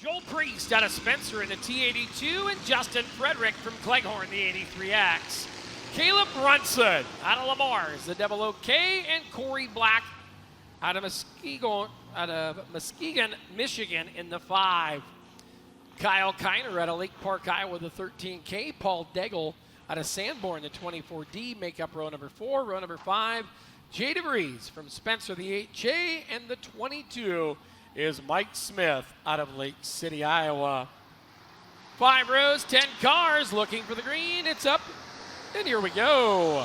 Joel Priest out of Spencer in the T82, and Justin Frederick from Cleghorn, the 83X. Caleb Brunson out of Lamar is the double OK, and Corey Black out of Muskegon, Michigan in the 5. Kyle Kiner out of Lake Park, Iowa, the 13K. Paul Daigle out of Sanborn, the 24D, make up row number 4. Row number 5, Jay DeVries from Spencer, the 8J, and the 22 is Mike Smith out of Lake City, Iowa. 5 rows, 10 cars, looking for the green. It's up, and here we go.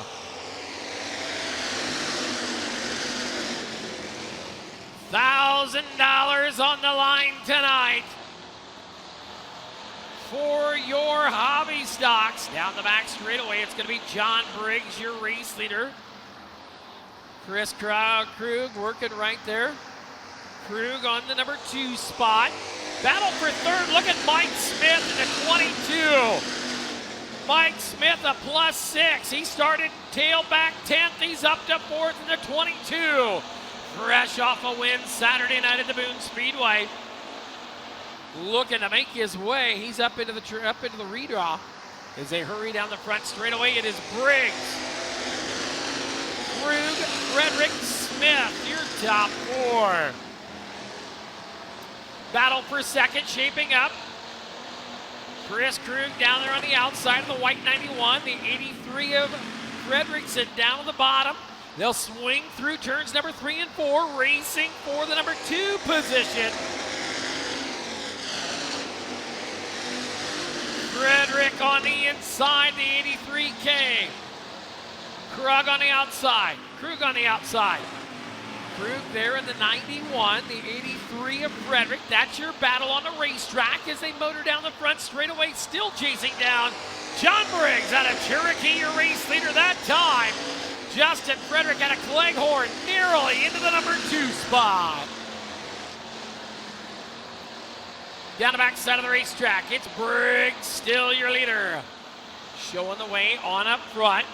$1,000 on the line tonight for your hobby stocks. Down the back straightaway, it's going to be John Briggs, your race leader. Chris Krug working right there. Krug on the number 2 spot. Battle for third. Look at Mike Smith in the 22. Mike Smith a +6. He started tailback 10th. He's up to 4th in the 22. Fresh off a win Saturday night at the Boone Speedway. Looking to make his way. He's up into the redraw as they hurry down the front straightaway. It is Briggs, Krug, Frederick, Smith, your top 4. Battle for second shaping up. Chris Krug down there on the outside of the white 91. The 83 of Fredrickson down at the bottom. They'll swing through turns number 3 and 4, racing for the number 2 position. Frederick on the inside, the 83K. Krug on the outside. Krug on the outside. Krug there in the 91, the 83 of Frederick. That's your battle on the racetrack as they motor down the front straightaway, still chasing down John Briggs out of Cherokee, your race leader that time. Justin Frederick out of Cleghorn, narrowly into the number 2 spot. Down the back side of the racetrack, it's Briggs, still your leader. Showing the way on up front.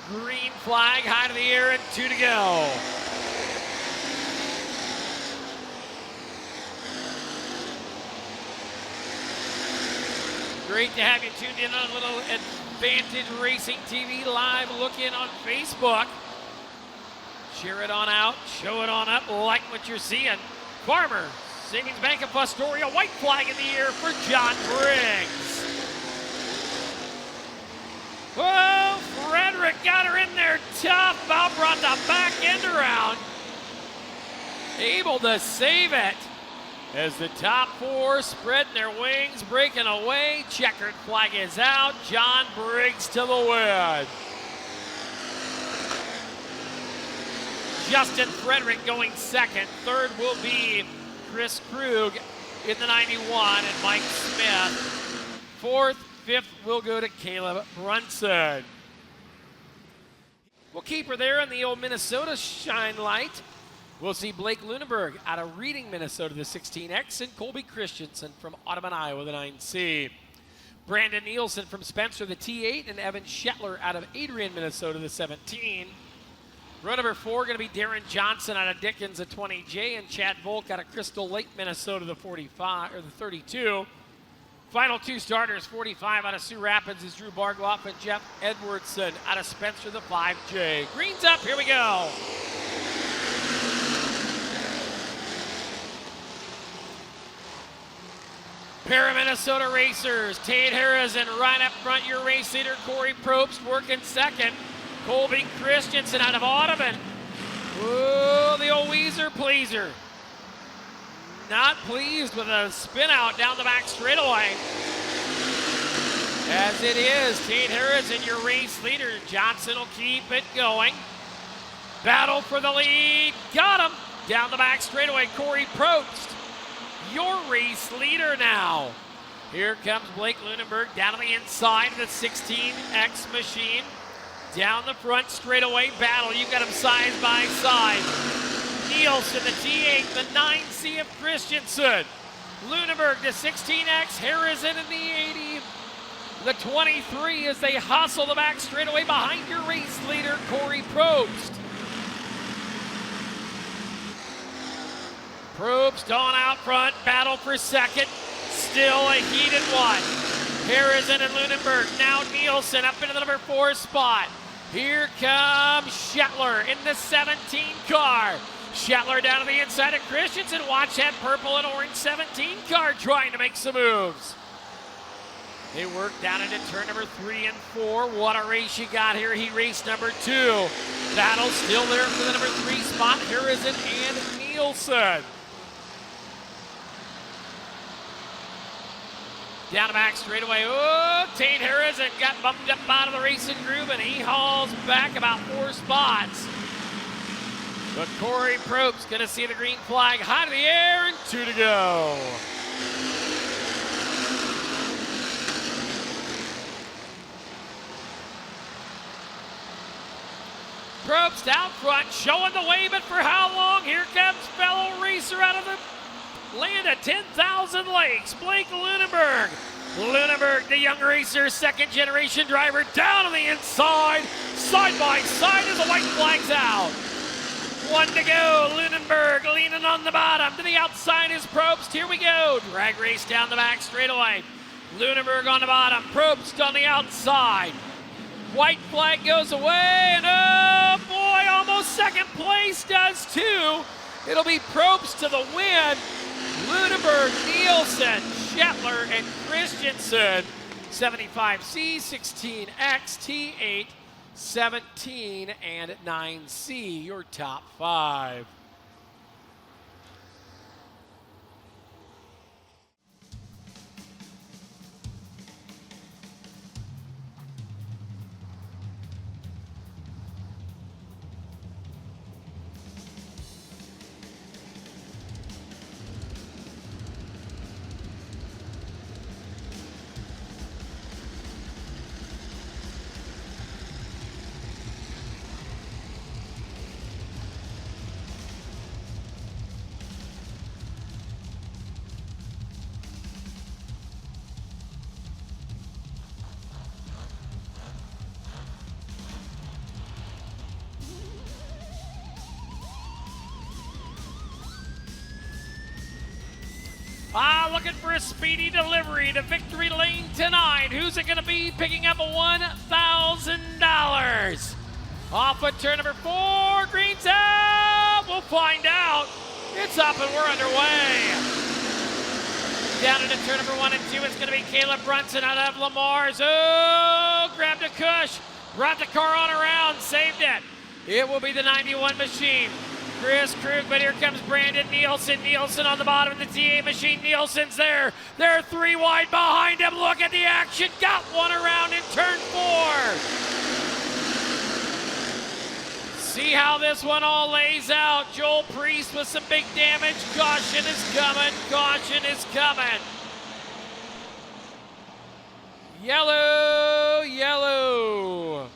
Green flag high to the air and 2 to go. Great to have you tuned in on a little Advantage Racing TV live look in on Facebook. Share it on out, show it on up, like what you're seeing. Farmer, Savings Bank of Fostoria, white flag in the air for John Briggs. Whoa, Frederick got her in there tough, about brought the back end around. Able to save it as the top 4 spreading their wings, breaking away. Checkered flag is out. John Briggs to the win. Justin Frederick going second. Third will be Chris Krug in the 91 and Mike Smith. 4th, 5th will go to Caleb Brunson. We'll keep her there in the old Minnesota shine light. We'll see Blake Lunenberg out of Reading, Minnesota, the 16X, and Colby Christensen from Audubon, Iowa, the 9C. Brandon Nielsen from Spencer, the T8, and Evan Shetler out of Adrian, Minnesota, the 17. Row number 4 going to be Darren Johnson out of Dickens, the 20J, and Chad Volk out of Crystal Lake, Minnesota, the 45 or the 32. Final 2 starters, 45 out of Sioux Rapids is Drew Bargloff and Jeff Edwardson out of Spencer, the 5J. Green's up, here we go. Pair of Minnesota racers, Tate Harrison right up front, your race leader, Corey Probst working second. Colby Christensen out of Audubon. Whoa, the old Weezer pleaser. Not pleased with a spin out down the back straightaway. As it is, Tate Harrison, your race leader. Johnson will keep it going. Battle for the lead. Got him. Down the back straightaway, Corey Probst, your race leader now. Here comes Blake Lunenberg down on the inside of the 16X machine. Down the front straightaway battle. You've got them side by side. Nielsen, the T8, the 9C of Christensen. Lunenberg, the 16X, Harrison in the 80. The 23 as they hustle the back straightaway behind your race leader, Corey Probst. Probst on out front, battle for second. Still a heated one. Harrison and Lunenburg. Now Nielsen up into the number 4 spot. Here comes Shetler in the 17 car. Shetler down to the inside of Christensen. Watch that purple and orange 17 car trying to make some moves. They work down into turn number 3 and 4. What a race you got here. Heat race number 2. Battle still there for the number 3 spot. Harrison and Nielsen. Down the back straightaway. Oh, Tate Harrison got bumped up out of the racing groove, and he hauls back about 4 spots. But Corey Probst going to see the green flag high to the air, and 2 to go. Probst out front, showing the way, but for how long? Here comes fellow racer out of the land of 10,000 Lakes, Blake Lunenburg. Lunenburg, the young racer, second generation driver, down on the inside, side by side as the white flag's out. 1 to go, Lunenburg leaning on the bottom. To the outside is Probst, here we go. Drag race down the back straightaway. Lunenburg on the bottom, Probst on the outside. White flag goes away, and oh boy, almost second place does too. It'll be Probst to the win. Lunenburg, Nielsen, Shetler, and Christensen. 75C, 16X, T8, 17, and 9C, your top 5. Looking for a speedy delivery to victory lane tonight. Who's it going to be picking up $1,000? Off of turn number 4, green's out. We'll find out. It's up and we're underway. Down into turn number 1 and 2, it's going to be Caleb Brunson out of Lamar's. Oh, grabbed a cush, brought the car on around, saved it. It will be the 91 machine. Chris Krug, but here comes Brandon Nielsen. Nielsen on the bottom of the TA machine. Nielsen's there. They're 3 wide behind him. Look at the action. Got one around in turn 4. See how this one all lays out. Joel Priest with some big damage. Caution is coming. Caution is coming. Yellow, yellow.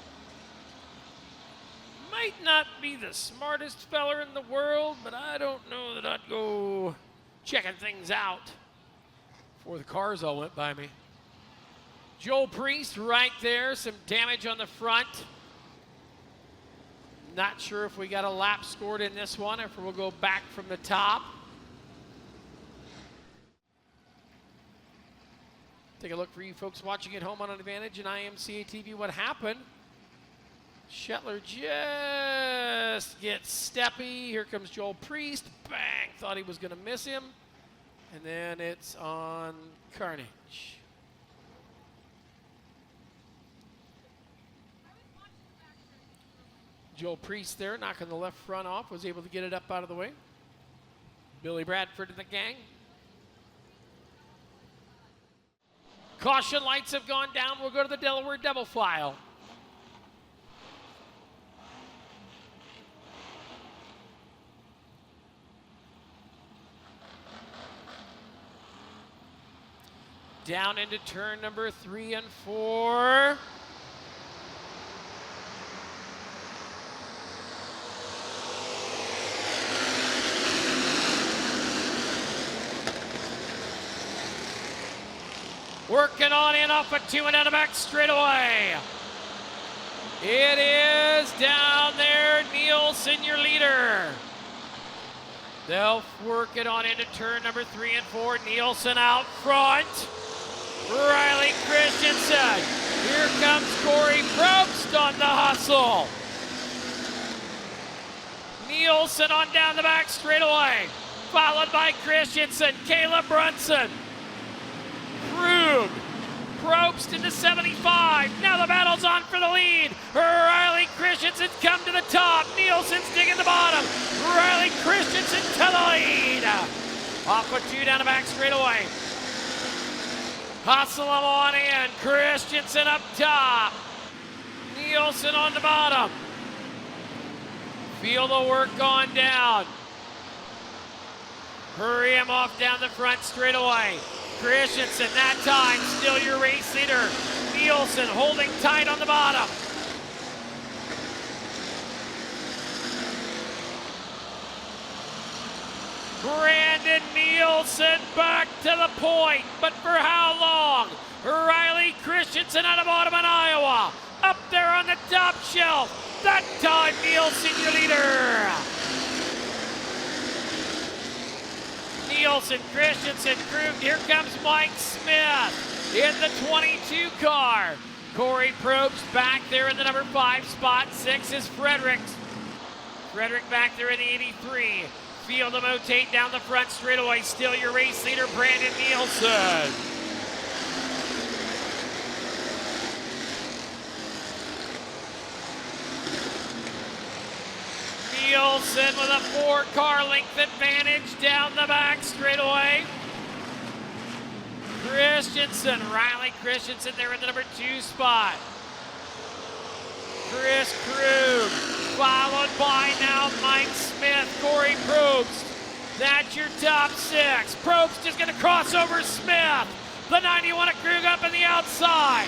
Might not be the smartest feller in the world, but I don't know that I'd go checking things out before the cars all went by me. Joel Priest right there, some damage on the front. Not sure if we got a lap scored in this one, or if we'll go back from the top. Take a look for you folks watching at home on Advantage and IMCA TV. What happened? Shetler just gets steppy. Here comes Joel Priest. Bang! Thought he was going to miss him. And then it's on Carnage. Joel Priest there, knocking the left front off, was able to get it up out of the way. Billy Bradford and the gang. Caution lights have gone down. We'll go to the Delaware double file. Down into turn number 3 and 4. Working on in off a 2 and out of back straightaway. It is down there, Nielsen, your leader. They'll work it on into turn number 3 and 4. Nielsen out front. Riley Christensen. Here comes Corey Probst on the hustle. Nielsen on down the back straightaway, followed by Christensen, Caleb Brunson, Krug, Probst into 75. Now the battle's on for the lead. Riley Christensen's come to the top. Nielsen's digging the bottom. Riley Christensen to the lead. Off with 2 down the back straightaway. Hustle them on in. Christensen up top. Nielsen on the bottom. Feel the work on down. Hurry him off down the front straightaway. Christensen, that time, still your race leader. Nielsen holding tight on the bottom. Brandon Nielsen back to the point, but for how long? Riley Christensen at the bottom in Iowa. Up there on the top shelf. That time, Nielsen, your leader. Nielsen, Christensen, Krug. Here comes Mike Smith in the 22 car. Corey Probst back there in the number 5 spot. 6 is Fredericks. Frederick back there in the 83. Field of Motate down the front straightaway. Still your race leader, Brandon Nielsen. Nielsen with a 4-car length advantage down the back straightaway. Christensen, Riley Christensen there in the number 2 spot. Chris Krug, followed by now Mike Smith, Corey Probst. That's your top 6. Probst is going to cross over Smith. The 91 of Krug up on the outside.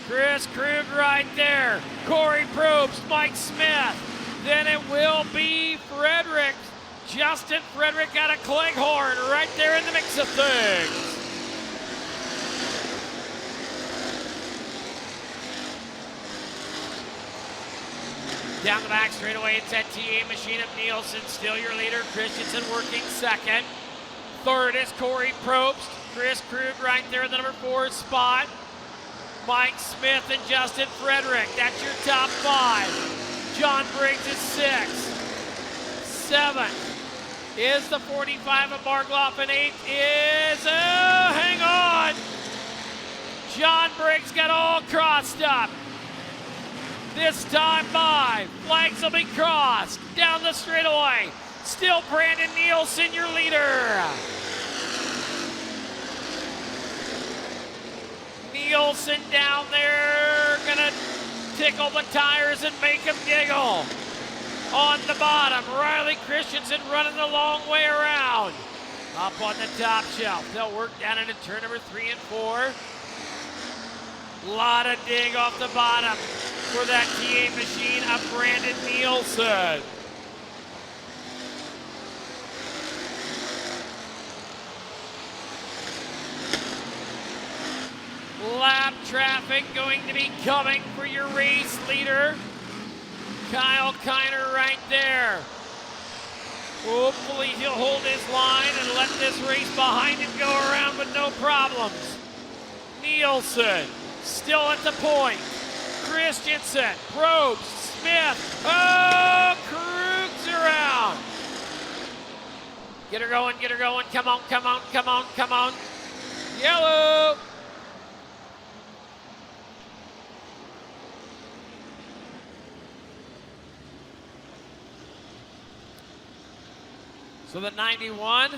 Chris Krug right there. Corey Probst, Mike Smith. Then it will be Fredericks. Justin Frederick out of Cleghorn right there in the mix of things. Down the back straightaway, it's that TA machine of Nielsen, still your leader. Christensen working second. Third is Corey Probst. Chris Krug right there in the number 4 spot. Mike Smith and Justin Frederick, that's your top 5. John Briggs is 6. 7 is the 45 of Margloff, and 8 is, hang on. John Briggs got all crossed up. This time by, flags will be crossed. Down the straightaway, still Brandon Nielsen, your leader. Nielsen down there, gonna tickle the tires and make them giggle. On the bottom, Riley Christensen running the long way around. Up on the top shelf, they'll work down into turn number 3 and 4. Lot of dig off the bottom for that TA machine of Brandon Nielsen. Lap traffic going to be coming for your race leader. Kyle Kiner right there. Hopefully he'll hold his line and let this race behind him go around with no problems. Nielsen still at the point. Christensen, Probst, Smith. Oh, Krug's around. Get her going, get her going. Come on, come on, come on, come on. Yellow. So the 91,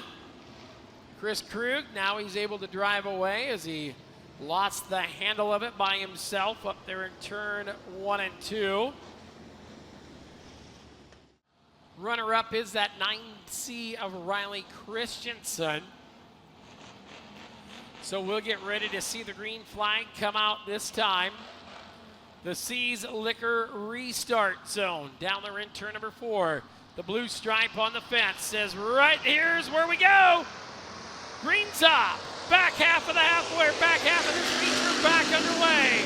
Chris Krug, now he's able to drive away as he lost the handle of it by himself up there in turn 1 and 2. Runner-up is that 9C of Riley Christensen. So we'll get ready to see the green flag come out this time. The C's Liquor restart zone down there in turn number 4. The blue stripe on the fence says right here's where we go. Green top, back half of the halfway, back half of this feature back underway.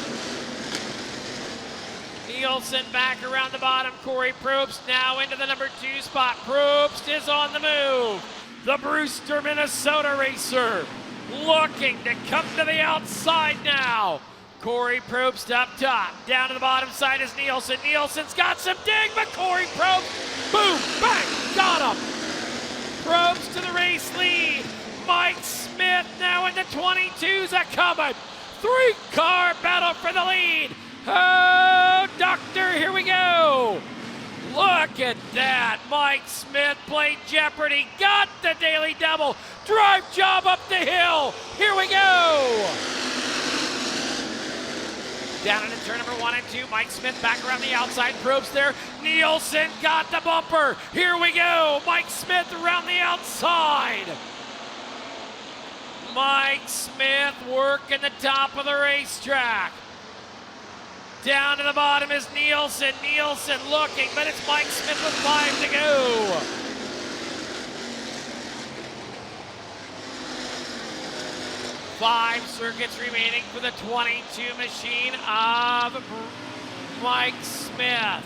Nielsen back around the bottom. Corey Probst now into the number 2 spot. Probst is on the move. The Brewster, Minnesota racer looking to come to the outside now. Corey Probst up top. Down to the bottom side is Nielsen. Nielsen's got some dig, but Corey Probst, boom, bang, got him. Probst to the race lead. Mike Smith now in the 22s a coming. 3-car battle for the lead. Oh, doctor, here we go. Look at that. Mike Smith played Jeopardy, got the daily double. Drive job up the hill. Here we go. Down into turn number 1 and 2. Mike Smith back around the outside. Probst there. Nielsen got the bumper. Here we go. Mike Smith around the outside. Mike Smith working the top of the racetrack. Down to the bottom is Nielsen. Nielsen looking, but it's Mike Smith with 5 to go. Five circuits remaining for the 22 machine of Mike Smith,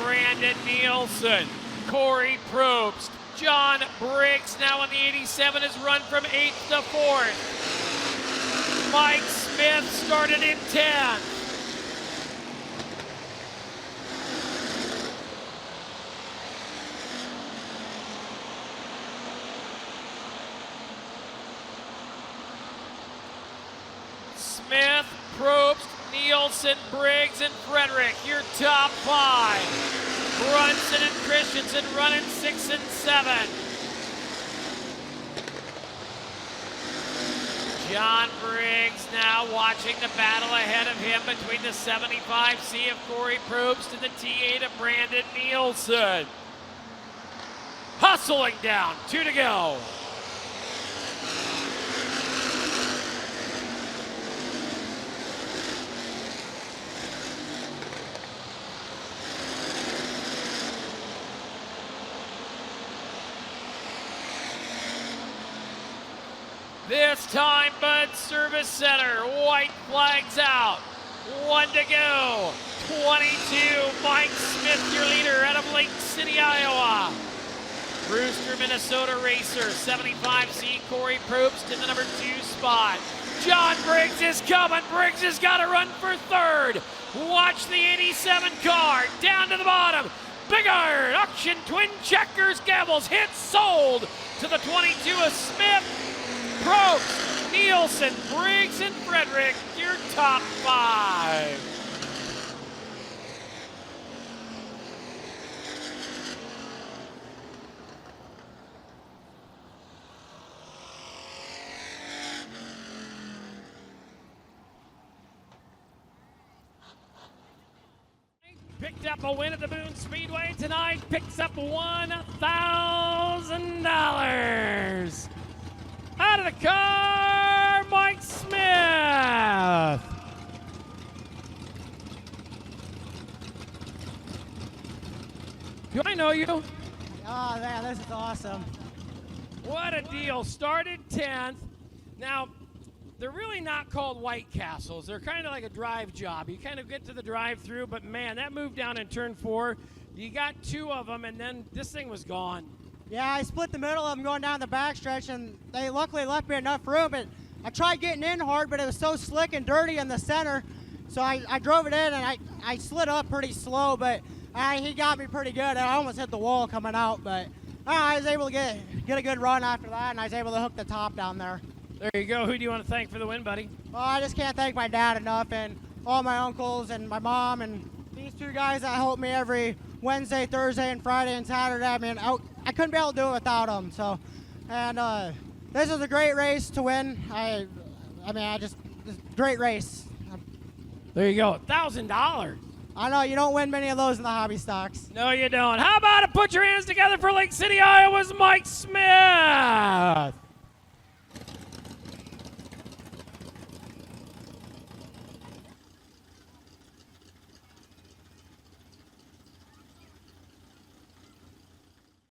Brandon Nielsen, Corey Probst, John Briggs now in the 87 has run from 8th to 4th. Mike Smith started in 10th. Smith, Probst, Nielsen, Briggs, and Frederick, your top 5. Brunson and Christensen running 6 and 7. John Briggs now watching the battle ahead of him between the 75C of Corey Probst and the T8 of Brandon Nielsen. Hustling down, 2 to go. This time, Bud Service Center, white flags out. 1 to go. 22, Mike Smith, your leader out of Lake City, Iowa. Brewster, Minnesota racer, 75C, Corey Probst in the number 2 spot. John Briggs is coming. Briggs has got to run for 3rd. Watch the 87 car, down to the bottom. Big Iron, auction, twin checkers, gambles, hits, sold to the 22 of Smith. Probst, Nielsen, Briggs, and Frederick, your top 5. Picked up a win at the Boone Speedway tonight, picks up $1,000. Out of the car, Mike Smith. Do I know you? Oh, man, this is awesome. What a deal. Started 10th. Now, they're really not called White Castles. They're kind of like a drive job. You kind of get to the drive-through, but, man, that move down in turn 4, you got 2 of them, and then this thing was gone. Yeah, I split the middle of them going down the backstretch, and they luckily left me enough room. But I tried getting in hard, but it was so slick and dirty in the center. So I drove it in, and I slid up pretty slow, but he got me pretty good. I almost hit the wall coming out, but I was able to get a good run after that, and I was able to hook the top down there. There you go. Who do you want to thank for the win, buddy? Well, I just can't thank my dad enough, and all my uncles and my mom and these 2 guys that help me every Wednesday, Thursday, and Friday and Saturday. I mean, I couldn't be able to do it without them. So, and this was a great race to win. Great race. There you go, $1,000. I know, you don't win many of those in the hobby stocks. No, you don't. How about it? Put your hands together for Lake City, Iowa's Mike Smith.